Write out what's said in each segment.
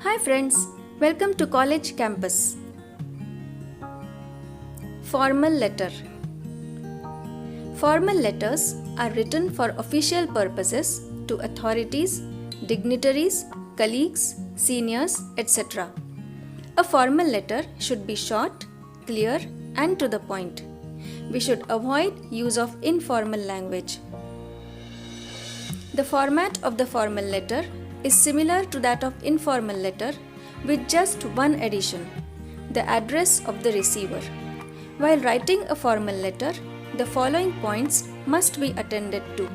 Hi friends, welcome to college campus. Formal letter. Formal letters are written for official purposes to authorities, dignitaries, colleagues, seniors, etc. A formal letter should be short, clear, and to the point. We should avoid use of informal language. The format of the formal letter is similar to that of informal letter with just one addition, the address of the receiver. While writing a formal letter, the following points must be attended to.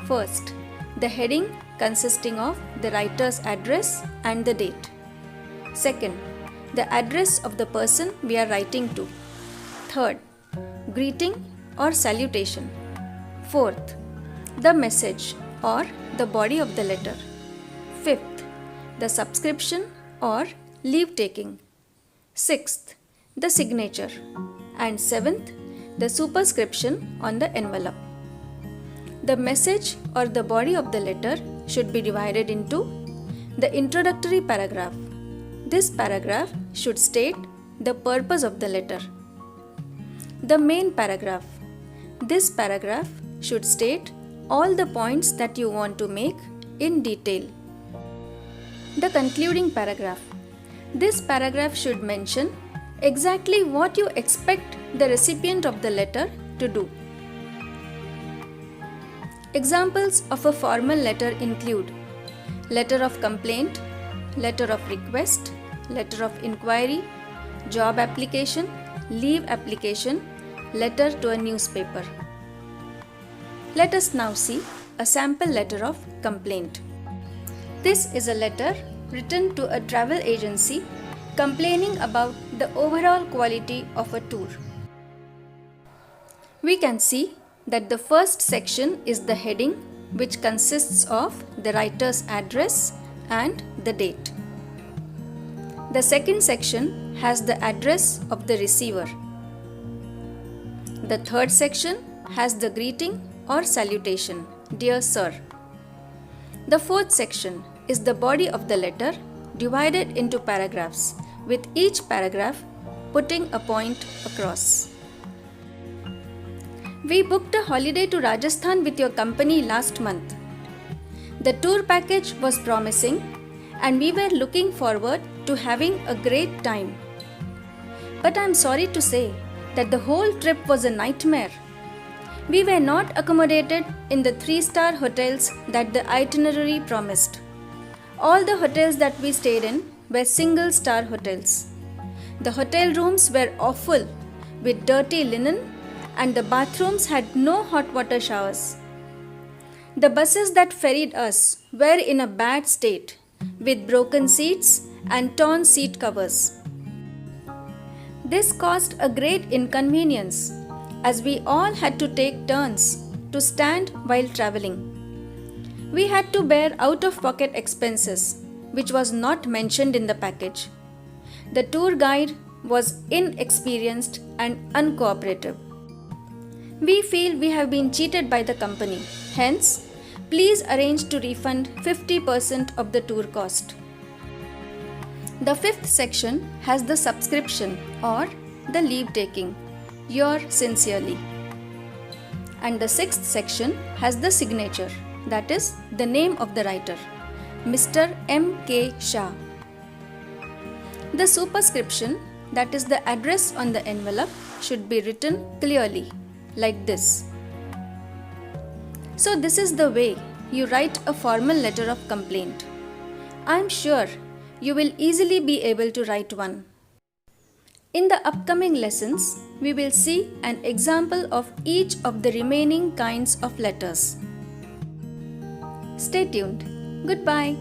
First, the heading consisting of the writer's address and the date. Second, the address of the person we are writing to. Third, greeting or salutation. Fourth, the message or the body of the letter. Fifth, the subscription or leave taking. Sixth, the signature. And seventh, the superscription on the envelope. The message or the body of the letter should be divided into the introductory paragraph. This paragraph should state the purpose of the letter. The main paragraph. This paragraph should state all the points that you want to make in detail. The concluding paragraph. This paragraph should mention exactly what you expect the recipient of the letter to do. Examples of a formal letter include letter of complaint, letter of request, letter of inquiry, job application, leave application, letter to a newspaper. Let us now see a sample letter of complaint. This is a letter written to a travel agency complaining about the overall quality of a tour. We can see that the first section is the heading, which consists of the writer's address and the date. The second section has the address of the receiver. The third section has the greeting or salutation, Dear Sir. The fourth section is the body of the letter divided into paragraphs, with each paragraph putting a point across. We booked a holiday to Rajasthan with your company last month. The tour package was promising and we were looking forward to having a great time. But I am sorry to say that the whole trip was a nightmare. We were not accommodated in the 3-star hotels that the itinerary promised. All the hotels that we stayed in were single-star hotels. The hotel rooms were awful with dirty linen and the bathrooms had no hot water showers. The buses that ferried us were in a bad state with broken seats and torn seat covers. This caused a great inconvenience as we all had to take turns to stand while traveling. We had to bear out-of-pocket expenses, which was not mentioned in the package. The tour guide was inexperienced and uncooperative. We feel we have been cheated by the company. Hence, please arrange to refund 50% of the tour cost. The fifth section has the subscription or the leave taking. Yours sincerely. And the sixth section has the signature, that is the name of the writer, Mr. M.K. Shah. The superscription, that is the address on the envelope, should be written clearly, like this. So this is the way you write a formal letter of complaint. I am sure you will easily be able to write one. In the upcoming lessons, we will see an example of each of the remaining kinds of letters. Stay tuned. Goodbye.